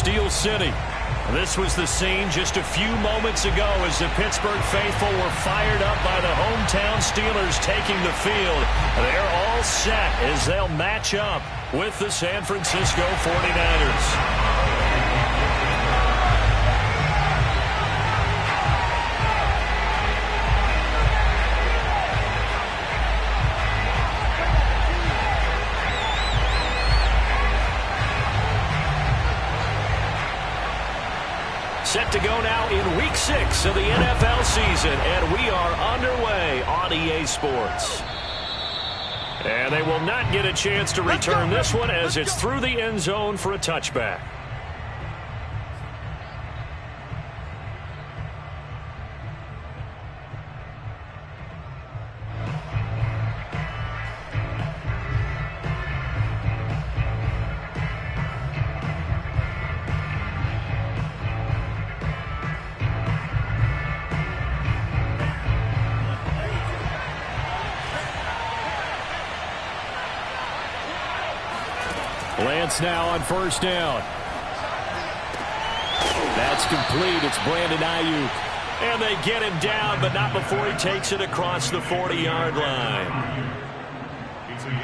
Steel City. This was the scene just a few moments ago as the Pittsburgh faithful were fired up by the hometown Steelers taking the field. They're all set as they'll match up with the San Francisco 49ers. Set to go now in Week 6 of the NFL season, and we are underway on EA Sports. And they will not get a chance to return this one as it's through the end zone for a touchback. Lance now on first down. That's complete. It's Brandon Ayuk. And they get him down, but not before he takes it across the 40-yard line.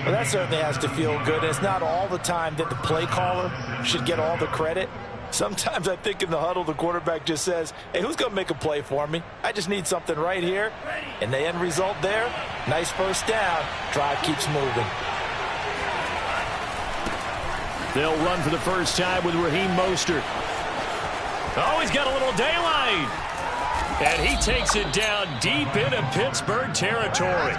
Well, that certainly has to feel good. It's not all the time that the play caller should get all the credit. Sometimes I think in the huddle, the quarterback just says, hey, who's going to make a play for me? I just need something right here. And the end result there, nice first down. Drive keeps moving. They'll run for the first time with Raheem Mostert. Oh, he's got a little daylight. And he takes it down deep into Pittsburgh territory.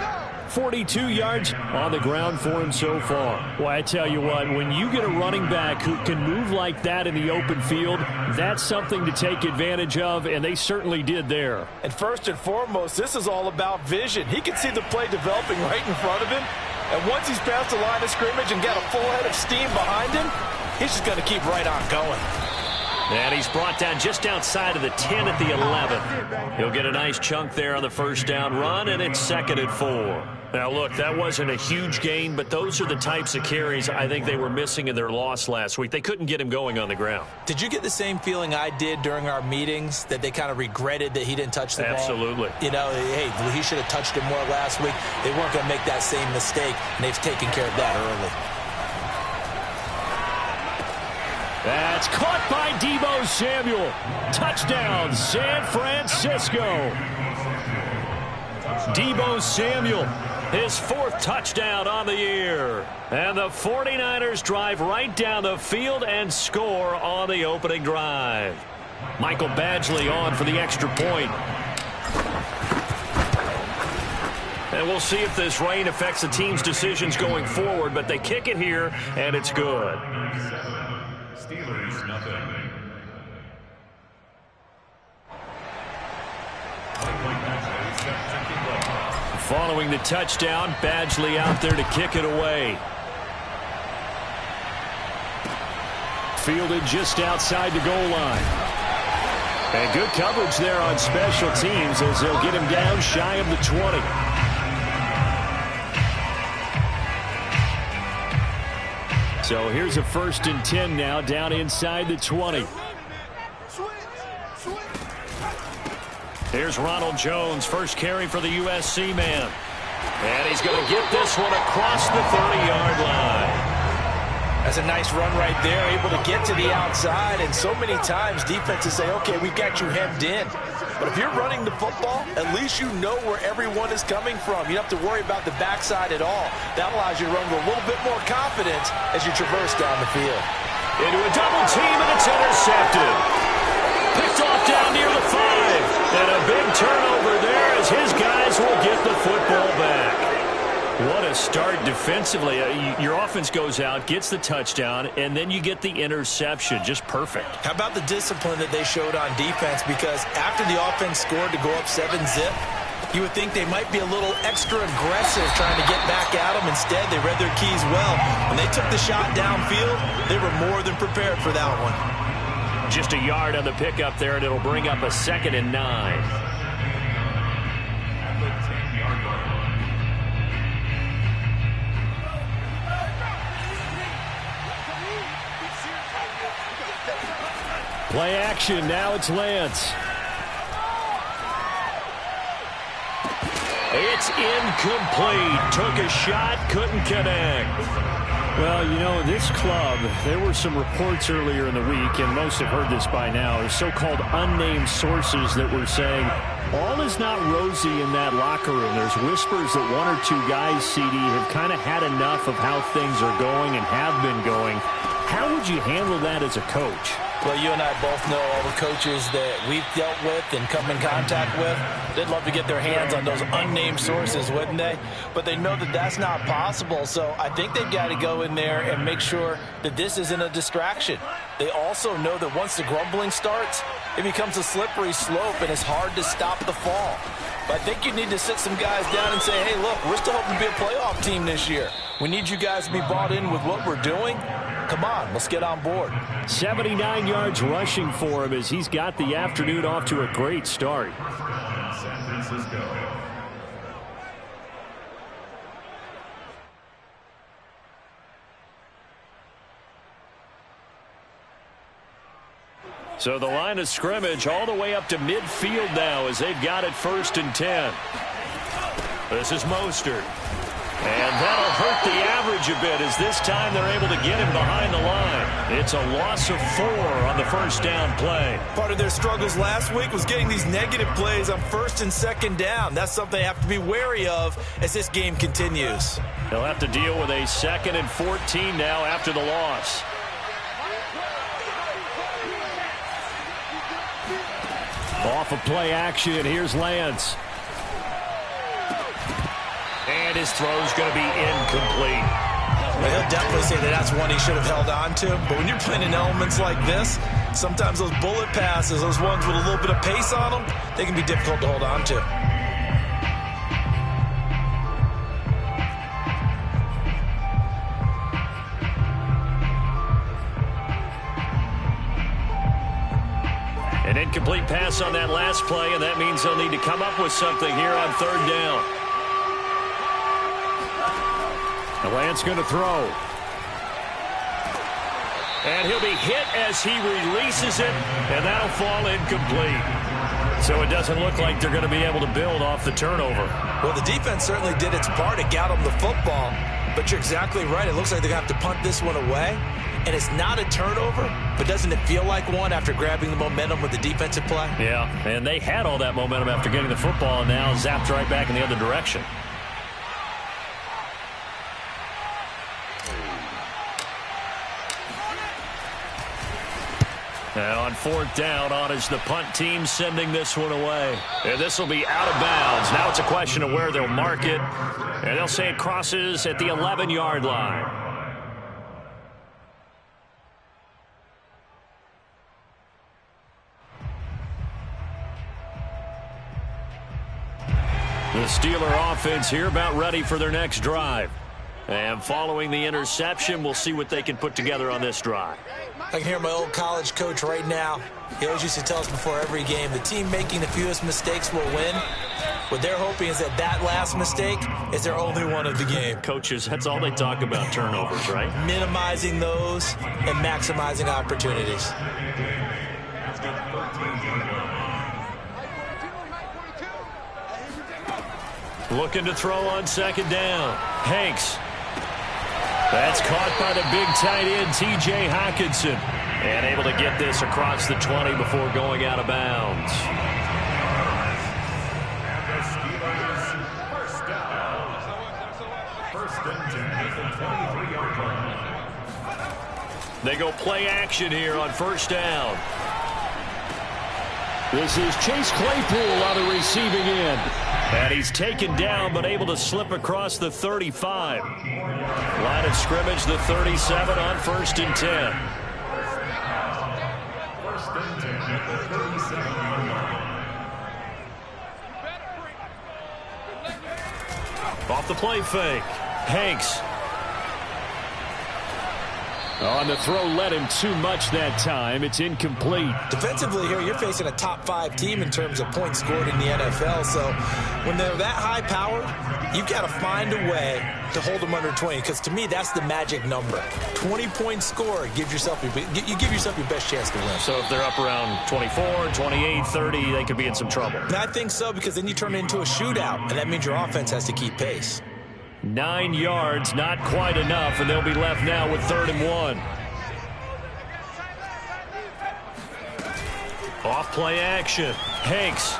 42 yards on the ground for him so far. Well, I tell you what, when you get a running back who can move like that in the open field, that's something to take advantage of, and they certainly did there. And first and foremost, this is all about vision. He can see the play developing right in front of him. And once he's past the line of scrimmage and got a full head of steam behind him, he's just going to keep right on going. And he's brought down just outside of the 10 at the 11. He'll get a nice chunk there on the first down run, and it's 2nd and 4. Now, look, that wasn't a huge gain, but those are the types of carries I think they were missing in their loss last week. They couldn't get him going on the ground. Did you get the same feeling I did during our meetings, that they kind of regretted that he didn't touch the ball? Absolutely. You know, hey, he should have touched it more last week. They weren't going to make that same mistake, and they've taken care of that early. That's caught by Deebo Samuel. Touchdown, San Francisco. Deebo Samuel, his 4th touchdown on the year. And the 49ers drive right down the field and score on the opening drive. Michael Badgley on for the extra point. And we'll see if this rain affects the team's decisions going forward, but they kick it here, and it's good. Steelers, nothing. Following the touchdown, Badgley out there to kick it away. Fielded just outside the goal line. And good coverage there on special teams as they'll get him down shy of the 20. So here's a 1st and 10 now down inside the 20. Here's Ronald Jones, first carry for the USC man. And he's going to get this one across the 30-yard line. That's a nice run right there, able to get to the outside. And so many times defenses say, okay, we've got you hemmed in. But if you're running the football, at least you know where everyone is coming from. You don't have to worry about the backside at all. That allows you to run with a little bit more confidence as you traverse down the field. Into a double team, and it's intercepted. Picked off down near the 5. And a big turnover there as his guys will get the football back. What a start defensively. Your offense goes out, gets the touchdown, and then you get the interception. Just perfect. How about the discipline that they showed on defense? Because after the offense scored to go up 7-zip, you would think they might be a little extra aggressive trying to get back at them. Instead, they read their keys well. When they took the shot downfield, they were more than prepared for that one. Just a yard on the pickup there, and it'll bring up a 2nd and 9. Play action. Now it's Lance. It's incomplete. Took a shot, couldn't connect. Well, you know, this club, there were some reports earlier in the week, and most have heard this by now, so-called unnamed sources that were saying all is not rosy in that locker room. There's whispers that one or two guys, CD, have kind of had enough of how things are going and have been going. How would you handle that as a coach? Well, you and I both know all the coaches that we've dealt with and come in contact with. They'd love to get their hands on those unnamed sources, wouldn't they? But they know that that's not possible, so I think they've got to go in there and make sure that this isn't a distraction. They also know that once the grumbling starts, it becomes a slippery slope, and it's hard to stop the fall. But I think you need to sit some guys down and say, hey, look, we're still hoping to be a playoff team this year. We need you guys to be bought in with what we're doing. Come on, let's get on board. 79 yards rushing for him as he's got the afternoon off to a great start. San Francisco. So the line of scrimmage all the way up to midfield now as they've got it 1st and 10. This is Mostert. And that'll hurt the average a bit as this time they're able to get him behind the line. It's a loss of 4 on the first down play. Part of their struggles last week was getting these negative plays on 1st and 2nd down. That's something they have to be wary of as this game continues. They'll have to deal with a 2nd and 14 now after the loss. Off of play action, here's Lance. And his throw's going to be incomplete. Well, he'll definitely say that that's one he should have held on to. But when you're playing in elements like this, sometimes those bullet passes, those ones with a little bit of pace on them, they can be difficult to hold on to. An incomplete pass on that last play, and that means they'll need to come up with something here on 3rd down. Lance going to throw. And he'll be hit as he releases it, and that'll fall incomplete. So it doesn't look like they're going to be able to build off the turnover. Well, the defense certainly did its part to get them the football, but you're exactly right. It looks like they're going to have to punt this one away, and it's not a turnover, but doesn't it feel like one after grabbing the momentum with the defensive play? Yeah, and they had all that momentum after getting the football, and now zapped right back in the other direction. And on 4th down, on is the punt team sending this one away. And this will be out of bounds. Now it's a question of where they'll mark it. And they'll say it crosses at the 11-yard line. The Steeler offense here about ready for their next drive. And following the interception, we'll see what they can put together on this drive. I can hear my old college coach right now. He always used to tell us before every game, the team making the fewest mistakes will win. What they're hoping is that that last mistake is their only one of the game. Coaches, that's all they talk about, turnovers, right? Minimizing those and maximizing opportunities. Looking to throw on 2nd down. Hanks. That's caught by the big tight end, T.J. Hockenson. And able to get this across the 20 before going out of bounds. And the Steelers first down. 1st and 10 at the 23-yard line. They go play action here on 1st down. This is Chase Claypool on the receiving end. And he's taken down but able to slip across the 35. Line of scrimmage, the 37 on 1st and 10. 1st and 10 at the 37-yard line. Off the play fake. Hanks. On the throw, led him too much that time. It's incomplete. Defensively here, you're facing a top-5 team in terms of points scored in the NFL. So when they're that high-powered, you've got to find a way to hold them under 20. Because to me, that's the magic number. 20 points scored, you give yourself your best chance to win. So if they're up around 24, 28, 30, they could be in some trouble. And I think so, because then you turn it into a shootout, and that means your offense has to keep pace. 9 yards, not quite enough, and they'll be left now with 3rd and 1. Off play action. Hanks.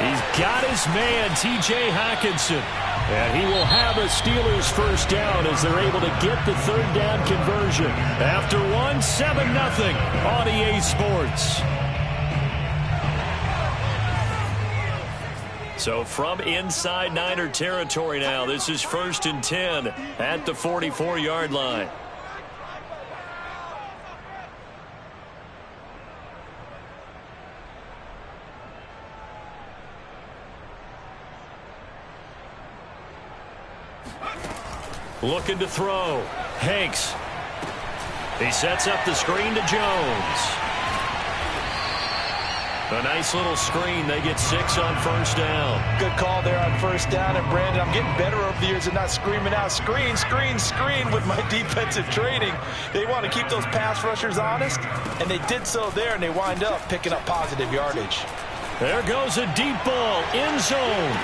He's got his man, T.J. Hockenson. And he will have a Steelers first down as they're able to get the 3rd down conversion. After 7-0 on EA Sports. So from inside Niner territory now, this is 1st and 10 at the 44-yard line. Looking to throw. Hanks. He sets up the screen to Jones. A nice little screen. They get 6 on 1st down. Good call there on 1st down. And, Brandon, I'm getting better over the years and not screaming out, screen, screen, screen with my defensive training. They want to keep those pass rushers honest, and they did so there, and they wind up picking up positive yardage. There goes a deep ball, end zone.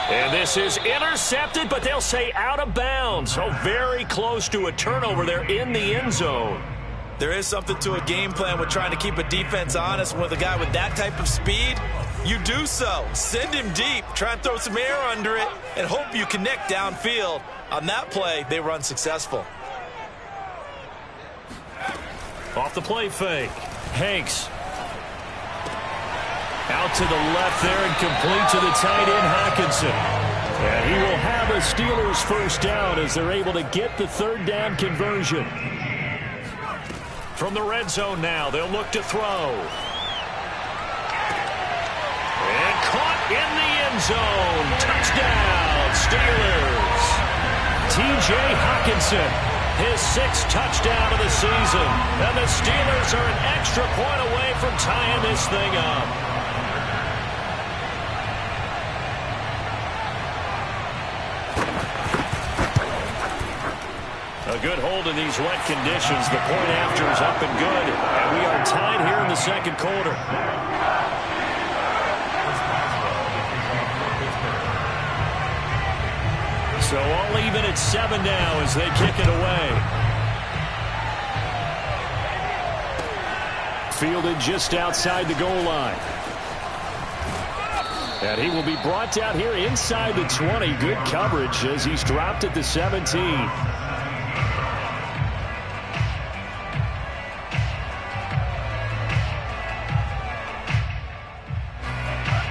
And this is intercepted, but they'll say out of bounds. So very close to a turnover there in the end zone. There is something to a game plan with trying to keep a defense honest. With a guy with that type of speed, you do so. Send him deep, try and throw some air under it, and hope you connect downfield. On that play, they were unsuccessful. Off the play fake. Hanks. Out to the left there and complete to the tight end, Hockenson. And he will have a Steelers first down as they're able to get the 3rd down conversion. From the red zone now, they'll look to throw. And caught in the end zone. Touchdown, Steelers. T.J. Hockenson, his 6th touchdown of the season. And the Steelers are an extra point away from tying this thing up. A good hold in these wet conditions. The point after is up and good. And we are tied here in the 2nd quarter. So all even at 7 now as they kick it away. Fielded just outside the goal line. And he will be brought down here inside the 20. Good coverage as he's dropped at the 17.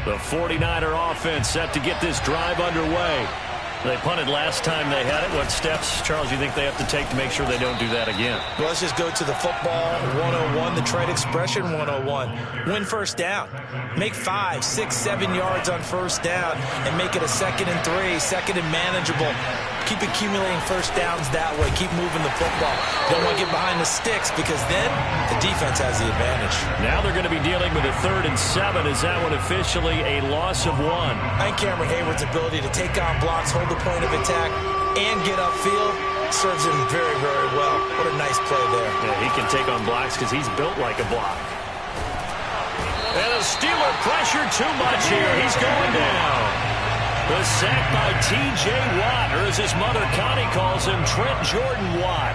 The 49er offense set to get this drive underway. They punted last time they had it. What steps, Charles, you think they have to take to make sure they don't do that again? Well, let's just go to the football 101, the trade expression 101. Win first down. Make 5, 6, 7 yards on first down and make it a 2nd and 3, 2nd and manageable. Keep accumulating first downs that way. Keep moving the football. Don't want to get behind the sticks because then the defense has the advantage. Now they're going to be dealing with a 3rd and 7. Is that one officially a loss of 1? I think Cameron Hayward's ability to take on blocks, hold the point of attack, and get upfield serves him very, very well. What a nice play there. Yeah, he can take on blocks because he's built like a block. And the Steeler pressure too much here. He's going down. The sack by T.J. Watt, or as his mother Connie calls him, Trent Jordan Watt.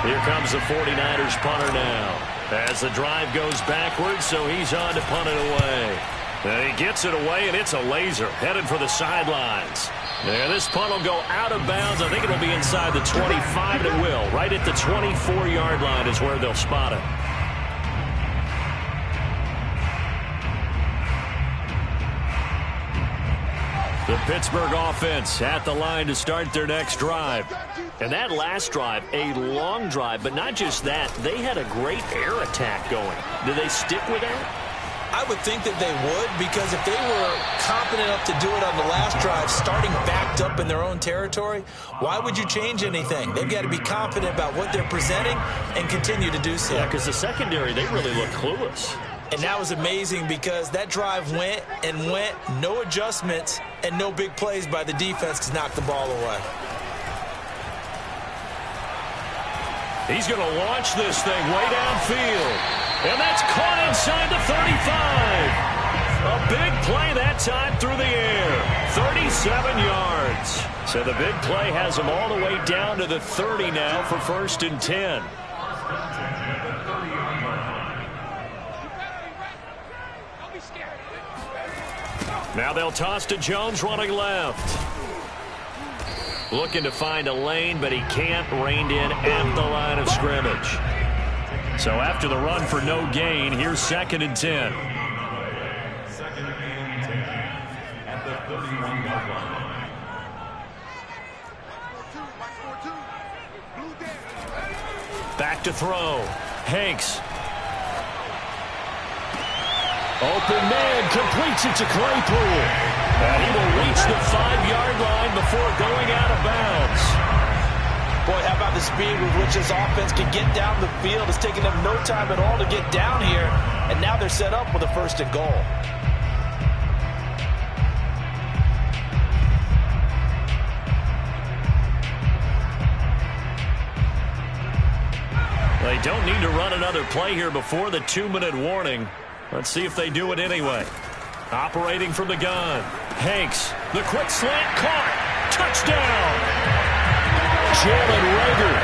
Here comes the 49ers punter now. As the drive goes backwards, so he's on to punt it away. And he gets it away, and it's a laser headed for the sidelines. Yeah, this punt will go out of bounds. I think it'll be inside the 25, and it will. Right at the 24-yard line is where they'll spot it. The Pittsburgh offense at the line to start their next drive. And that last drive, a long drive, but not just that. They had a great air attack going. Do they stick with that? I would think that they would, because if they were confident enough to do it on the last drive, starting backed up in their own territory, why would you change anything? They've got to be confident about what they're presenting and continue to do so. Yeah, because the secondary, they really look clueless. And that was amazing because that drive went and went, no adjustments, and no big plays by the defense to knock the ball away. He's going to launch this thing way downfield. And that's caught inside the 35. A big play that time through the air. 37 yards. So the big play has him all the way down to the 30 now for 1st and 10. Now they'll toss to Jones running left. Looking to find a lane, but he can't. Reined in at the line of scrimmage. So after the run for no gain, here's 2nd and 10. 2nd and 10 at the 31-yard line. Back to throw. Hanks. Open man, completes it to Claypool. And he will reach the 5-yard line before going out of bounds. Boy, how about the speed with which this offense can get down the field? It's taken them no time at all to get down here, and now they're set up with a 1st and goal. They don't need to run another play here before the 2-minute warning. Let's see if they do it anyway. Operating from the gun. Hanks, the quick slant caught. Touchdown! Jalen Reagor,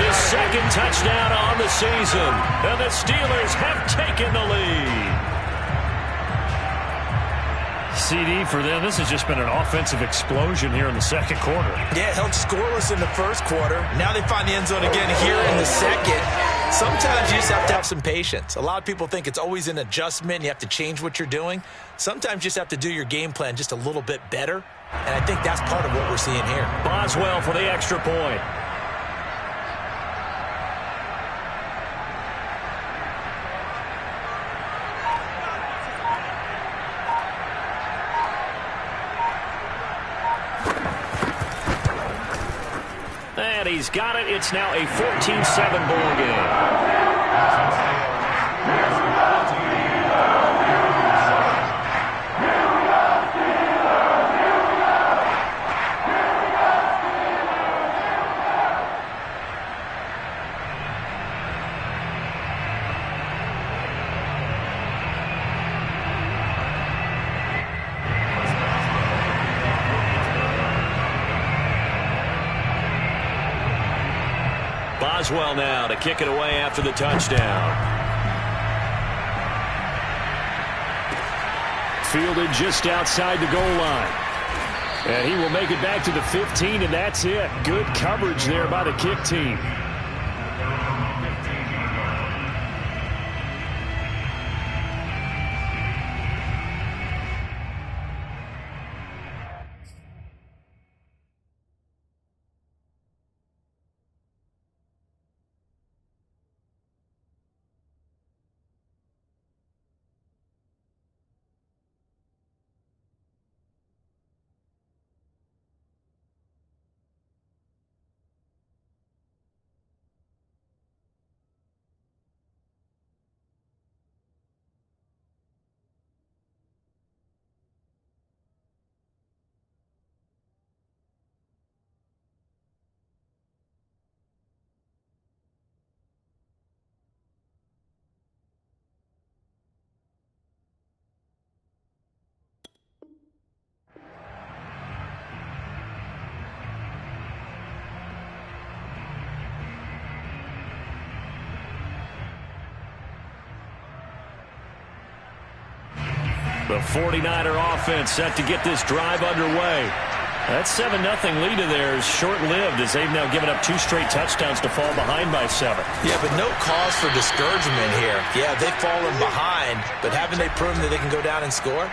his 2nd touchdown on the season. And the Steelers have taken the lead. CD for them, this has just been an offensive explosion here in the 2nd quarter. Yeah, held scoreless in the 1st quarter. Now they find the end zone again here in the 2nd. Sometimes you just have to have some patience. A lot of people think it's always an adjustment. You have to change what you're doing. Sometimes you just have to do your game plan just a little bit better. And I think that's part of what we're seeing here. Boswell for the extra point. And he's got it. It's now a 14-7 ball game. Boswell now to kick it away after the touchdown. Fielded just outside the goal line. And he will make it back to the 15, and that's it. Good coverage there by the kick team. The 49er offense set to get this drive underway. That 7-0 lead of theirs short-lived as they've now given up 2 straight touchdowns to fall behind by 7. Yeah, but no cause for discouragement here. Yeah, they've fallen behind, but haven't they proven that they can go down and score?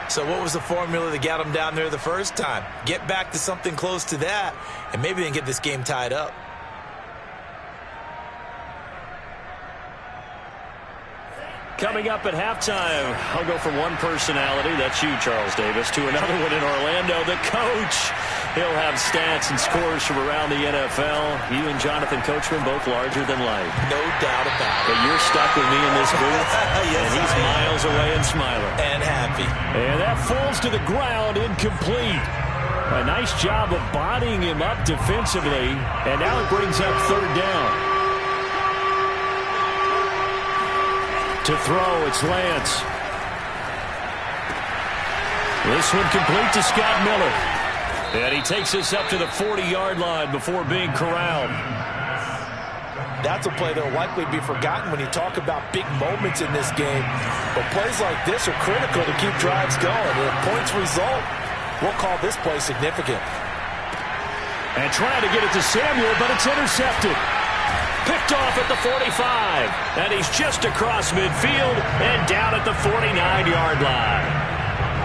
So what was the formula that got them down there the first time? Get back to something close to that, and maybe they can get this game tied up. Coming up at halftime, I'll go from one personality, that's you, Charles Davis, to another one in Orlando, the coach. He'll have stats and scores from around the NFL. You and Jonathan Coachman both larger than life. No doubt about it. But you're stuck with me in this booth, yes, and he's miles away and smiling. And happy. And that falls to the ground, incomplete. A nice job of bodying him up defensively, and now it brings up third down. To throw, it's Lance. This one complete to Scott Miller. And he takes us up to the 40-yard line before being corralled. That's a play that will likely be forgotten when you talk about big moments in this game. But plays like this are critical to keep drives going. And if points result, we'll call this play significant. And trying to get it to Samuel, but it's intercepted. Picked off at the 45. And he's just across midfield and down at the 49-yard line.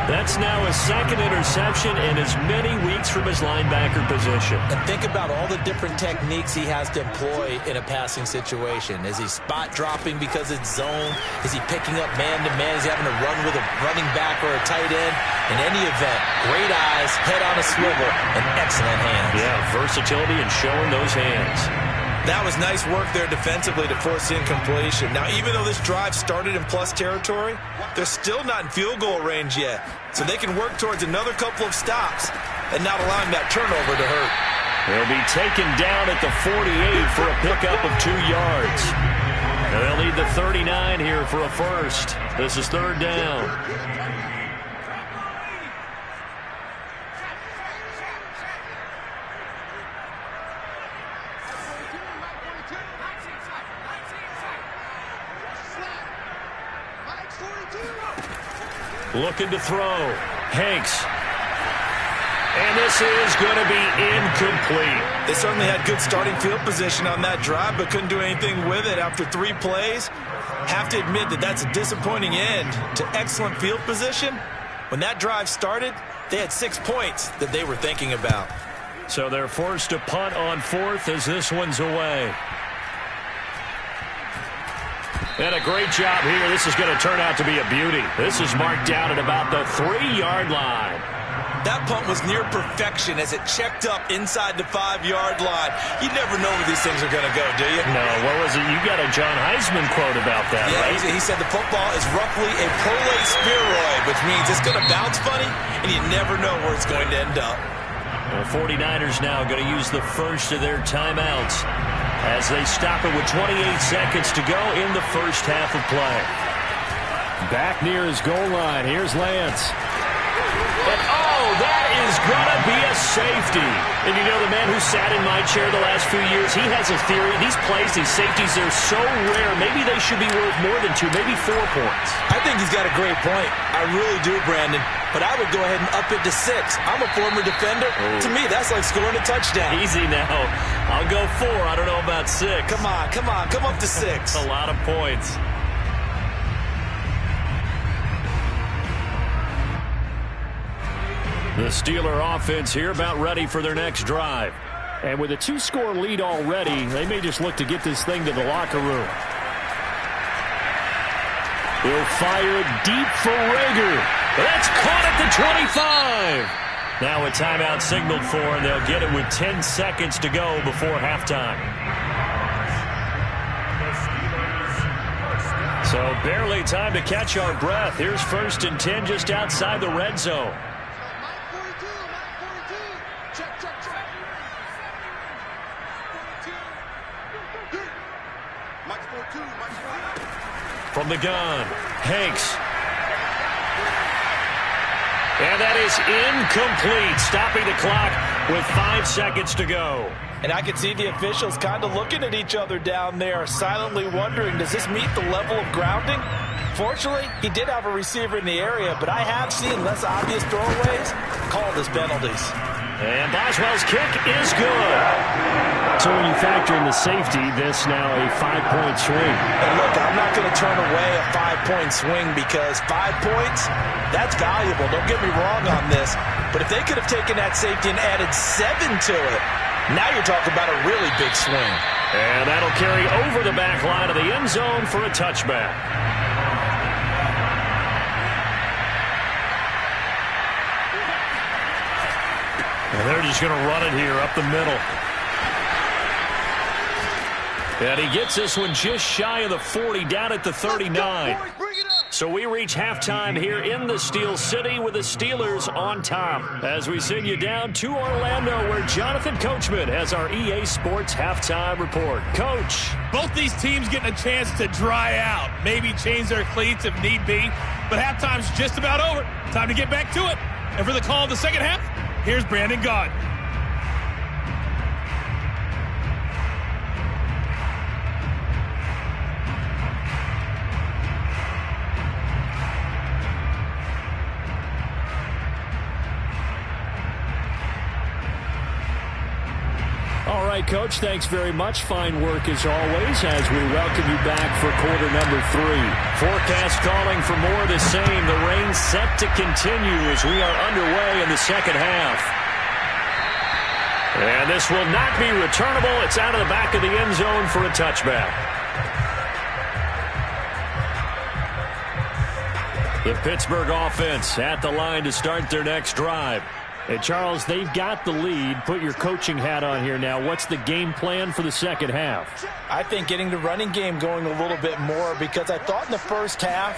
That's now his second interception in as many weeks from his linebacker position. And think about all the different techniques he has to employ in a passing situation. Is he spot dropping because it's zone? Is he picking up man-to-man? Is he having to run with a running back or a tight end? In any event, great eyes, head on a swivel, and excellent hands. Yeah, versatility and showing those hands. That was nice work there defensively to force incompletion. Now, even though this drive started in plus territory, they're still not in field goal range yet. So they can work towards another couple of stops and not allowing that turnover to hurt. They'll be taken down at the 48 for a pickup of 2 yards. They'll need the 39 here for a first. This is third down. Looking to throw. Hanks. And this is going to be incomplete. They certainly had good starting field position on that drive, but couldn't do anything with it after 3 plays. Have to admit that that's a disappointing end to excellent field position. When that drive started, they had 6 points that they were thinking about. So they're forced to punt on fourth as this one's away. And a great job here. This is going to turn out to be a beauty. This is marked down at about the 3-yard line. That punt was near perfection as it checked up inside the 5-yard line. You never know where these things are going to go, do you? No, what was it? You got a John Heisman quote about that, yeah, right? He said the football is roughly a prolate spheroid, which means it's going to bounce funny, and you never know where it's going to end up. The 49ers now going to use the first of their timeouts as they stop it with 28 seconds to go in the first half of play. Back near his goal line. Here's Lance. And that is going to be a safety. And you know, the man who sat in my chair the last few years, he has a theory. These plays, these safeties, they're so rare. Maybe they should be worth more than 2, maybe 4 points. I think he's got a great point. I really do, Brandon. But I would go ahead and up it to 6. I'm a former defender. Oh. To me, that's like scoring a touchdown. Easy now. I'll go 4. I don't know about 6. Come on. Come up to 6. That's a lot of points. The Steeler offense here about ready for their next drive. And with a 2-score lead already, they may just look to get this thing to the locker room. He'll fire it deep for Rager. That's caught at the 25. Now a timeout signaled for, and they'll get it with 10 seconds to go before halftime. So barely time to catch our breath. Here's 1st and 10 just outside the red zone. From the gun, Hanks. And that is incomplete, stopping the clock with 5 seconds to go. And I can see the officials kind of looking at each other down there, silently wondering, does this meet the level of grounding? Fortunately, he did have a receiver in the area, but I have seen less obvious throwaways called as penalties. And Boswell's kick is good. So when you factor in the safety, this now a 5-point swing. And look, I'm not going to turn away a 5-point swing because 5 points, that's valuable. Don't get me wrong on this. But if they could have taken that safety and added 7 to it, now you're talking about a really big swing. And that'll carry over the back line of the end zone for a touchback. And they're just going to run it here up the middle. And he gets this one just shy of the 40, down at the 39. So we reach halftime here in the Steel City with the Steelers on top. As we send you down to Orlando, where Jonathan Coachman has our EA Sports halftime report. Coach. Both these teams getting a chance to dry out, maybe change their cleats if need be. But halftime's just about over. Time to get back to it. And for the call of the second half, here's Brandon Gaudin. All right, Coach, thanks very much. Fine work as always as we welcome you back for quarter number 3. Forecast calling for more of the same. The rain set to continue as we are underway in the second half. And this will not be returnable. It's out of the back of the end zone for a touchback. The Pittsburgh offense at the line to start their next drive. Hey, Charles, they've got the lead. Put your coaching hat on here now. What's the game plan for the second half? I think getting the running game going a little bit more, because I thought in the first half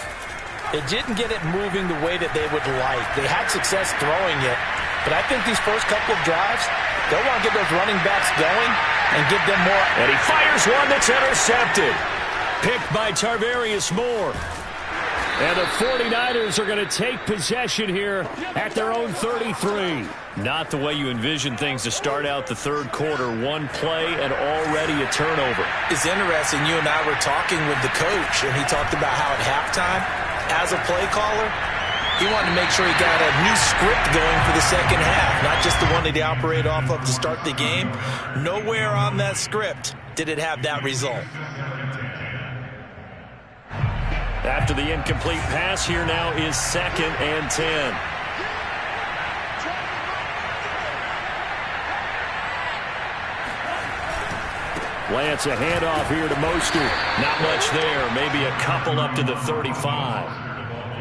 it didn't get it moving the way that they would like. They had success throwing it, but I think these first couple of drives, they'll want to get those running backs going and give them more. And he fires one that's intercepted. Picked by Tarvarius Moore. And the 49ers are going to take possession here at their own 33. Not the way you envision things to start out the third quarter. One play and already a turnover. It's interesting. You and I were talking with the coach, and he talked about how at halftime, as a play caller, he wanted to make sure he got a new script going for the second half, not just the one that he operated off of to start the game. Nowhere on that script did it have that result. After the incomplete pass, here now is 2nd and 10. Lance, a handoff here to Mostert. Not much there. Maybe a couple up to the 35.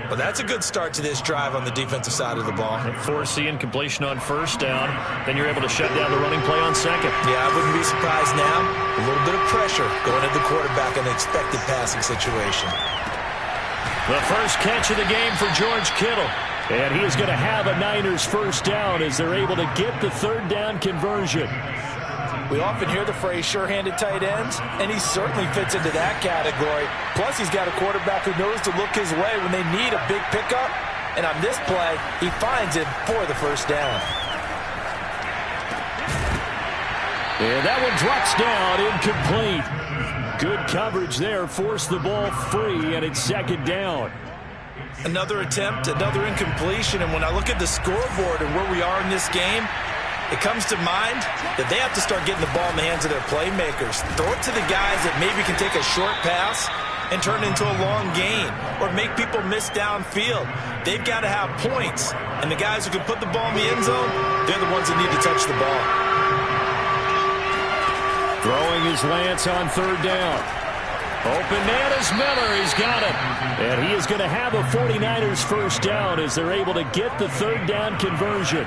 Well, that's a good start to this drive on the defensive side of the ball. Force the incompletion on first down. Then you're able to shut down the running play on second. Yeah, I wouldn't be surprised now. A little bit of pressure going at the quarterback in an expected passing situation. The first catch of the game for George Kittle. And he is going to have a Niners first down as they're able to get the third down conversion. We often hear the phrase sure-handed tight ends, and he certainly fits into that category. Plus, he's got a quarterback who knows to look his way when they need a big pickup. And on this play, he finds it for the first down. And that one drops down, incomplete. Good coverage there, forced the ball free, and it's second down. Another attempt, another incompletion, and when I look at the scoreboard and where we are in this game, it comes to mind that they have to start getting the ball in the hands of their playmakers. Throw it to the guys that maybe can take a short pass and turn it into a long gain or make people miss downfield. They've got to have points, and the guys who can put the ball in the end zone, they're the ones that need to touch the ball. Throwing his Lance on third down. Open man is Miller. He's got it. And he is going to have a 49ers first down as they're able to get the third down conversion.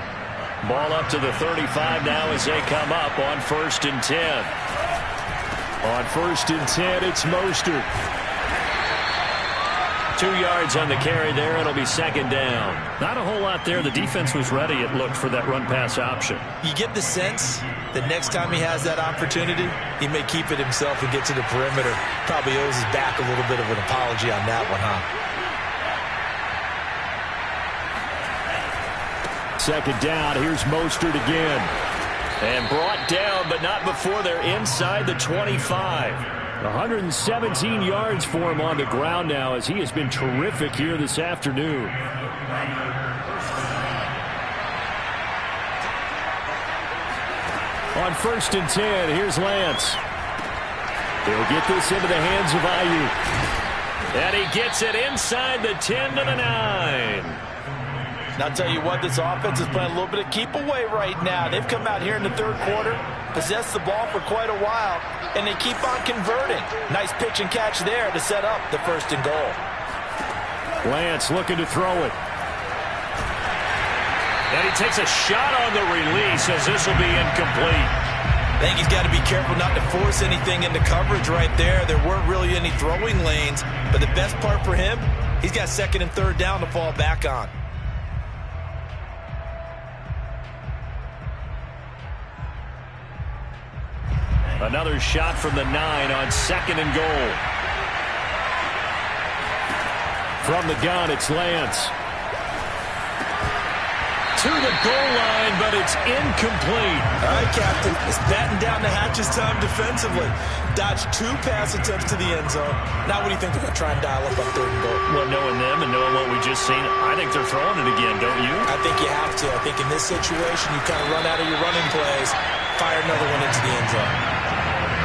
Ball up to the 35 now as they come up on 1st and 10. On 1st and 10, it's Mostert. 2 yards on the carry there. It'll be second down. Not a whole lot there. The defense was ready, it looked, for that run-pass option. You get the sense that next time he has that opportunity, he may keep it himself and get to the perimeter. Probably owes his back a little bit of an apology on that one, huh? Second down. Here's Mostert again. And brought down, but not before they're inside the 25. 117 yards for him on the ground now as he has been terrific here this afternoon. On 1st and 10, here's Lance. He'll get this into the hands of Ayuk. And he gets it inside the 10 to the 9. And I'll tell you what, this offense is playing a little bit of keep away right now. They've come out here in the third quarter, possessed the ball for quite a while, and they keep on converting. Nice pitch and catch there to set up the 1st and goal. Lance looking to throw it. And he takes a shot on the release as this will be incomplete. I think he's got to be careful not to force anything into coverage right there. There weren't really any throwing lanes, but the best part for him, he's got second and third down to fall back on. Another shot from the 9 on second and goal. From the gun, it's Lance. To the goal line, but it's incomplete. All right, Captain. It's batten down the hatches time defensively. Dodged 2 pass attempts to the end zone. Now what do you think they're going to try and dial up on third and goal? Well, knowing them and knowing what we just seen, I think they're throwing it again, don't you? I think you have to. I think in this situation, you kind of run out of your running plays, fire another one into the end zone.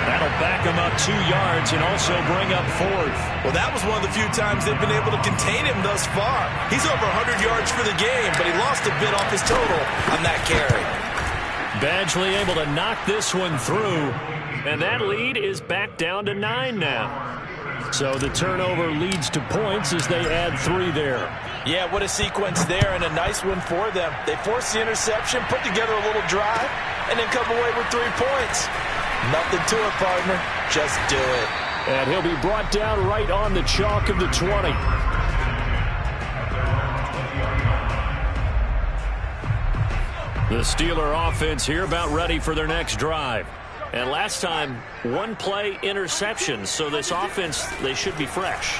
That'll back him up 2 yards and also bring up 4th. Well, that was one of the few times they've been able to contain him thus far. He's over 100 yards for the game, but he lost a bit off his total on that carry. Badgley able to knock this one through, and that lead is back down to 9 now. So the turnover leads to points as they add 3 there. Yeah, what a sequence there, and a nice one for them. They forced the interception, put together a little drive, and then come away with 3 points. Nothing to it, partner. Just do it. And he'll be brought down right on the chalk of the 20. The Steeler offense here about ready for their next drive. And last time, 1-play interception. So this offense, they should be fresh.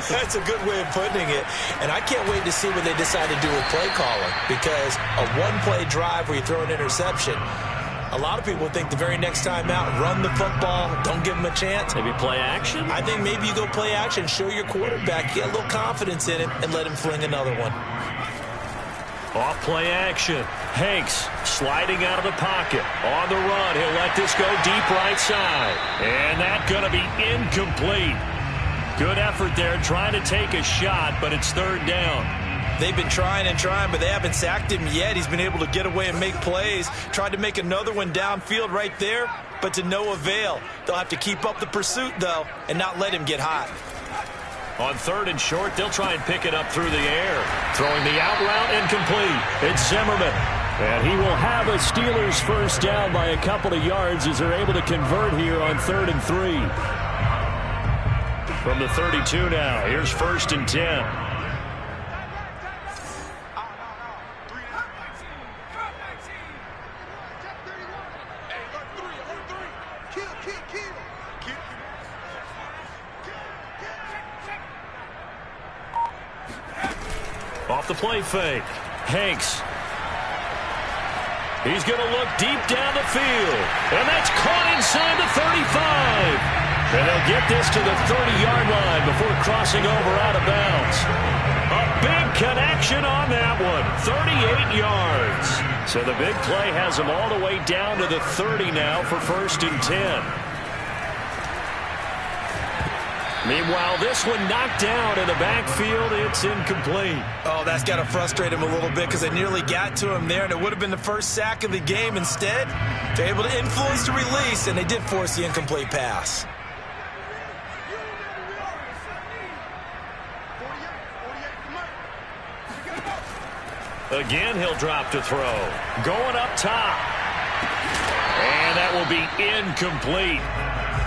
That's a good way of putting it. And I can't wait to see what they decide to do with play calling. Because a 1-play drive where you throw an interception, a lot of people think the very next time out, run the football, don't give them a chance. Maybe play action? I think maybe you go play action, show your quarterback, get a little confidence in him, and let him fling another one. Off play action. Hanks sliding out of the pocket. On the run, he'll let this go deep right side. And that's going to be incomplete. Good effort there, trying to take a shot, but it's third down. They've been trying and trying, but they haven't sacked him yet. He's been able to get away and make plays. Tried to make another one downfield right there, but to no avail. They'll have to keep up the pursuit, though, and not let him get hot. On third and short, they'll try and pick it up through the air. Throwing the out route incomplete. It's Zimmerman. And he will have a Steelers first down by a couple of yards as they're able to convert here on 3rd and 3. From the 32 now, here's 1st and 10. Off the play fake. Hanks. He's going to look deep down the field. And that's caught inside the 35. And they'll get this to the 30-yard line before crossing over out of bounds. A big connection on that one. 38 yards. So the big play has them all the way down to the 30 now for 1st and 10. Meanwhile, this one knocked down in the backfield. It's incomplete. Oh, that's got to frustrate him a little bit because they nearly got to him there, and it would have been the first sack of the game. Instead, they're able to influence the release, and they did force the incomplete pass. Again, he'll drop to throw. Going up top. And that will be incomplete.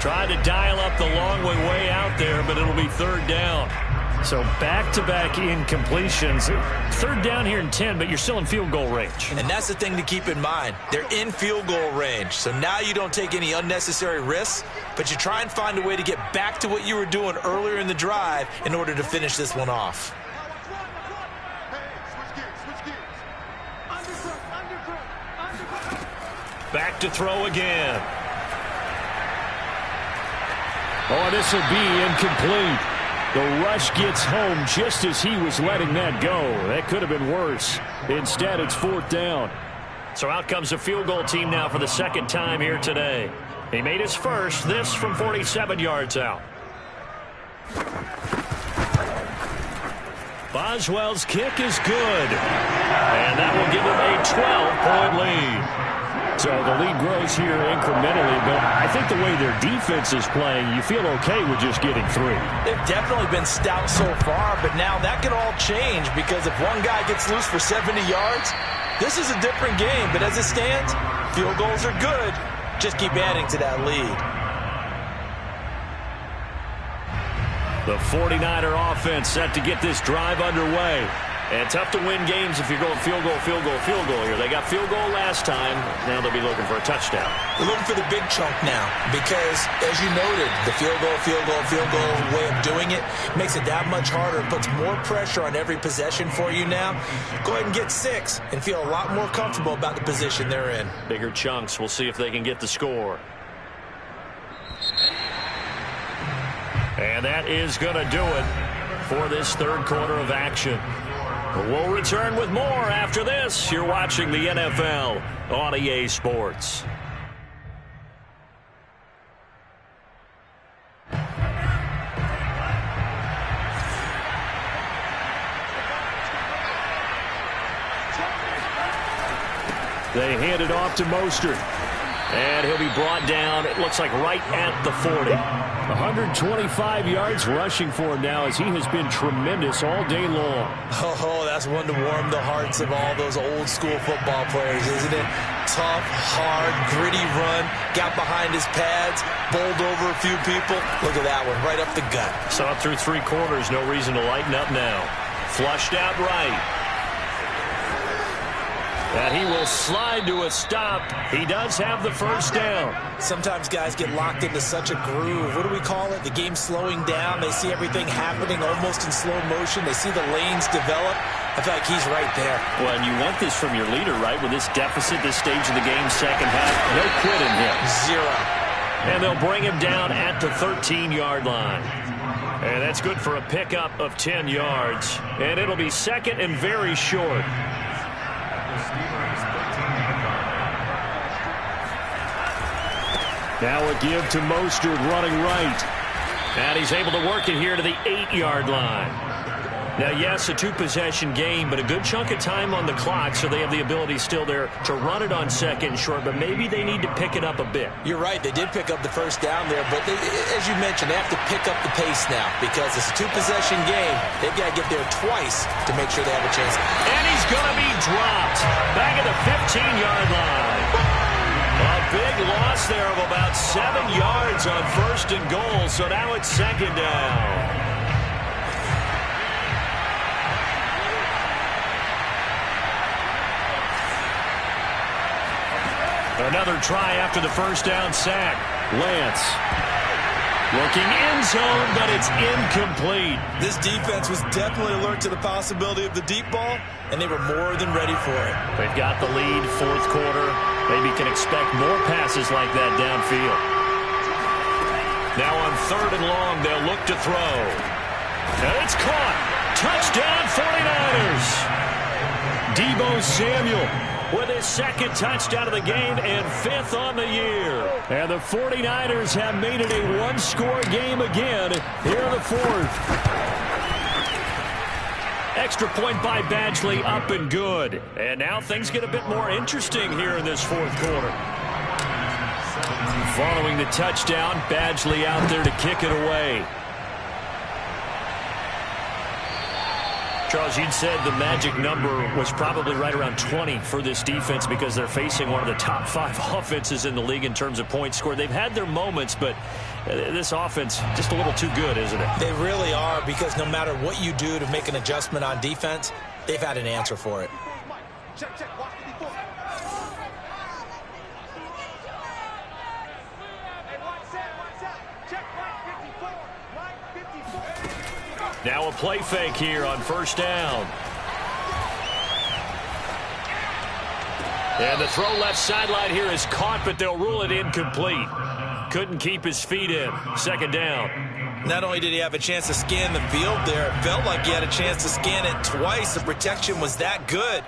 Tried to dial up the long way out there, but it'll be third down. So back-to-back incompletions. Third down here in 10, but you're still in field goal range. And that's the thing to keep in mind. They're in field goal range. So now you don't take any unnecessary risks, but you try and find a way to get back to what you were doing earlier in the drive in order to finish this one off. Back to throw again. Oh, this will be incomplete. The rush gets home just as he was letting that go. That could have been worse. Instead, it's 4th down. So out comes the field goal team now for the 2nd time here today. He made his first, this from 47 yards out. Boswell's kick is good. And that will give him a 12-point lead. So the lead grows here incrementally, but I think the way their defense is playing, you feel okay with just getting 3. They've definitely been stout so far, but now that can all change because if one guy gets loose for 70 yards, This is a different game, but as it stands, field goals are good. Just keep adding to that lead. The 49er offense set to get this drive underway. And tough to win games if you're going field goal, field goal, field goal here. They got field goal last time. Now they'll be looking for a touchdown. They're looking for the big chunk now because, as you noted, the field goal way of doing it makes it that much harder. It puts more pressure on every possession for you now. Go ahead and get 6 and feel a lot more comfortable about the position they're in. Bigger chunks. We'll see if they can get the score. And that is going to do it for this third quarter of action. We'll return with more after this. You're watching the NFL on EA Sports. They hand it off to Mostert. And he'll be brought down, it looks like right at the 40. 125 yards rushing for him now as he has been tremendous all day long. Oh, that's one to warm the hearts of all those old school football players, isn't it? Tough, hard, gritty run, got behind his pads, bowled over a few people. Look at that one, right up the gut. Saw it through 3 quarters, no reason to lighten up now. Flushed out right. And he will slide to a stop. He does have the first down. Sometimes guys get locked into such a groove. What do we call it? The game slowing down. They see everything happening almost in slow motion. They see the lanes develop. I feel like he's right there. Well, and you want this from your leader, right? With this deficit, this stage of the game, second half, no quitting him. 0. And they'll bring him down at the 13-yard line. And that's good for a pickup of 10 yards. And it'll be second and very short. Now a give to Mostert running right. And he's able to work it here to the 8-yard line. Now, yes, a 2-possession game, but a good chunk of time on the clock, so they have the ability still there to run it on second and short, but maybe they need to pick it up a bit. You're right. They did pick up the first down there, but as you mentioned, they have to pick up the pace now because it's a 2-possession game. They've got to get there twice to make sure they have a chance. And he's going to be dropped back at the 15-yard line. A big loss there of about 7 yards on first and goal, so now it's second down. Another try after the first down sack. Lance looking end zone, but it's incomplete. This defense was definitely alert to the possibility of the deep ball, and they were more than ready for it. They've got the lead, fourth quarter. Maybe can expect more passes like that downfield. Now on 3rd and long, they'll look to throw. And it's caught. Touchdown 49ers. Deebo Samuel with his second touchdown of the game and 5th on the year. And the 49ers have made it a one-score game again here in the 4th. Extra point by Badgley, up and good. And now things get a bit more interesting here in this 4th quarter. Following the touchdown, Badgley out there to kick it away. Charles, you'd said the magic number was probably right around 20 for this defense because they're facing one of the top 5 offenses in the league in terms of points scored. They've had their moments, but this offense just a little too good, isn't it? They really are, because no matter what you do to make an adjustment on defense, they've had an answer for it. Now a play fake here on first down. And the throw left sideline here is caught, but they'll rule it incomplete. Couldn't keep his feet in. Second down. Not only did he have a chance to scan the field there, it felt like he had a chance to scan it twice. The protection was that good.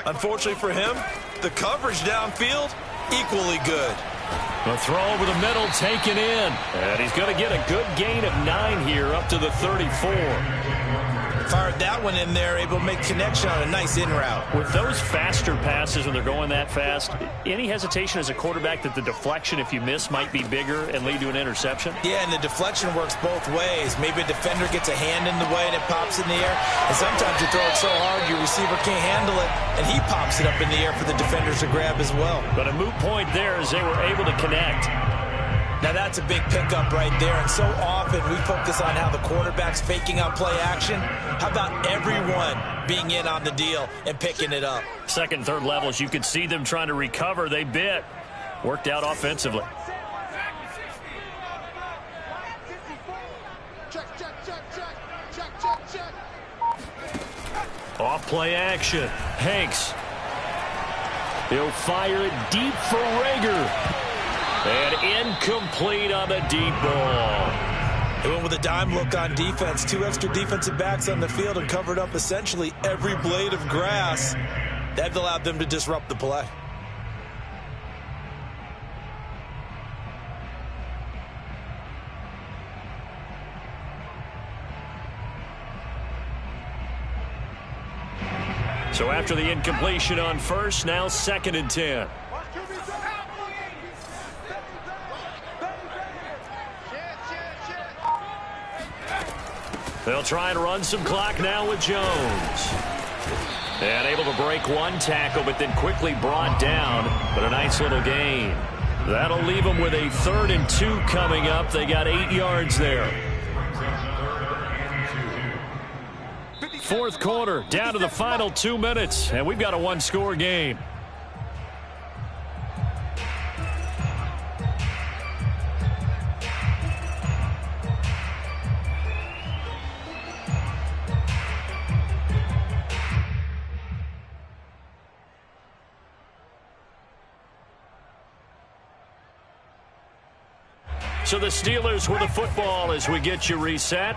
Unfortunately for him, the coverage downfield, equally good. The throw over the middle taken in. And he's going to get a good gain of 9 here up to the 34. Fired that one in there, able to make connection on a nice in route. With those faster passes when they're going that fast, any hesitation as a quarterback that the deflection, if you miss, might be bigger and lead to an interception? Yeah, and the deflection works both ways. Maybe a defender gets a hand in the way and it pops in the air. And sometimes you throw it so hard your receiver can't handle it, and he pops it up in the air for the defenders to grab as well. But a moot point there as they were able to connect. Now that's a big pickup right there, and so often we focus on how the quarterback's faking on play action. How about everyone being in on the deal and picking it up? Second, third levels, you could see them trying to recover. They bit. Worked out offensively. Off play action. Hanks. He'll fire it deep for Rager. And incomplete on the deep ball. They went with a dime look on defense. 2 extra defensive backs on the field and covered up essentially every blade of grass. That allowed them to disrupt the play. So after the incompletion on first, now 2nd and 10. They'll try and run some clock now with Jones. And able to break one tackle, but then quickly brought down. But a nice little gain. That'll leave them with a 3rd and 2 coming up. They got 8 yards there. 4th quarter, down to the final 2 minutes. And we've got a 1-score game. So the Steelers with the football as we get you reset.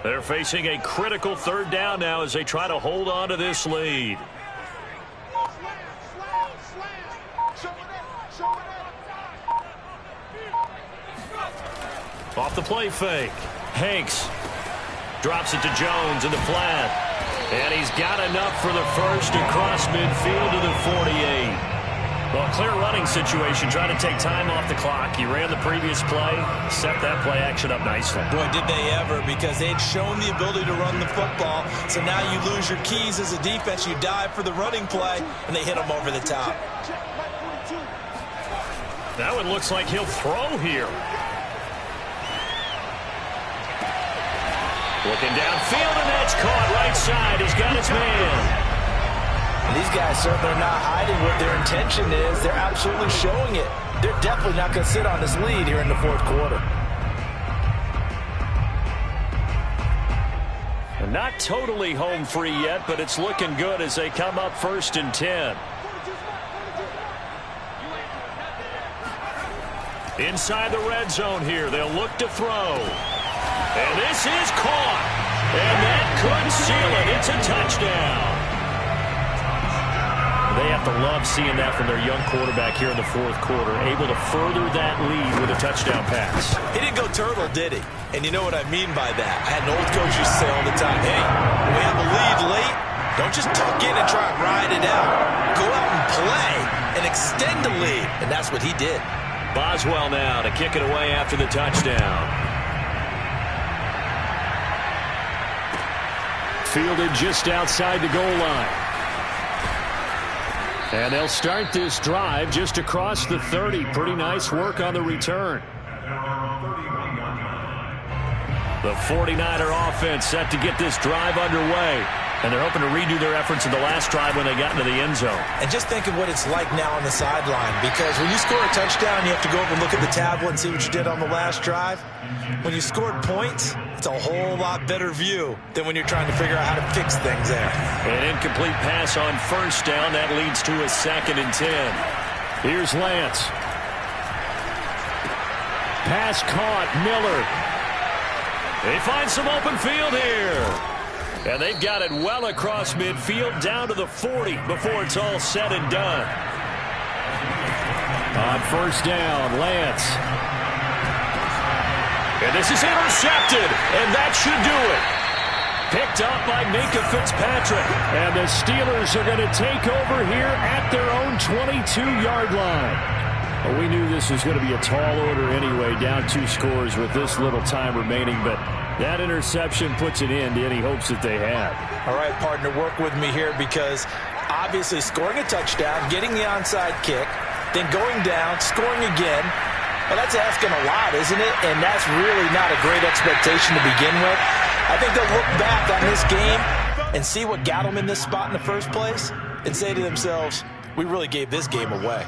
They're facing a critical 3rd down now as they try to hold on to this lead. Off the play fake. Hanks drops it to Jones in the flat. And he's got enough for the first across midfield to the 48. Well, clear running situation, trying to take time off the clock. He ran the previous play, set that play action up nicely. Boy, did they ever, because they'd shown the ability to run the football. So now you lose your keys as a defense. You dive for the running play, and they hit them over the top. That one looks like he'll throw here. Looking downfield, and that's caught right side. He's got his man. And these guys certainly are not hiding what their intention is. They're absolutely showing it. They're definitely not going to sit on this lead here in the 4th quarter. And not totally home free yet, but it's looking good as they come up 1st and 10. Inside the red zone here. They'll look to throw. And this is caught. And that could seal it. It's a touchdown. They have to love seeing that from their young quarterback here in the 4th quarter, able to further that lead with a touchdown pass. He didn't go turtle, did he? And you know what I mean by that. I had an old coach used to say all the time, hey, when we have a lead late, don't just tuck in and try and ride it out. Go out and play and extend the lead. And that's what he did. Boswell now to kick it away after the touchdown. Fielded just outside the goal line. And they'll start this drive just across the 30. Pretty nice work on the return. The 49er offense set to get this drive underway. And they're hoping to redo their efforts in the last drive when they got into the end zone. And just think of what it's like now on the sideline. Because when you score a touchdown, you have to go over and look at the tablet and see what you did on the last drive. When you scored points, it's a whole lot better view than when you're trying to figure out how to fix things there. An incomplete pass on 1st down. That leads to a 2nd and 10. Here's Lance. Pass caught. Miller. They find some open field here. And they've got it well across midfield down to the 40 before it's all said and done. On first down, Lance. And this is intercepted, and that should do it. Picked up by Minkah Fitzpatrick. And the Steelers are going to take over here at their own 22-yard line. Well, we knew this was going to be a tall order anyway, down 2 scores with this little time remaining, but that interception puts an end to any hopes that they had. All right, partner, work with me here because obviously scoring a touchdown, getting the onside kick, then going down, scoring again, well, that's asking a lot, isn't it? And that's really not a great expectation to begin with. I think they'll look back on this game and see what got them in this spot in the first place and say to themselves, we really gave this game away.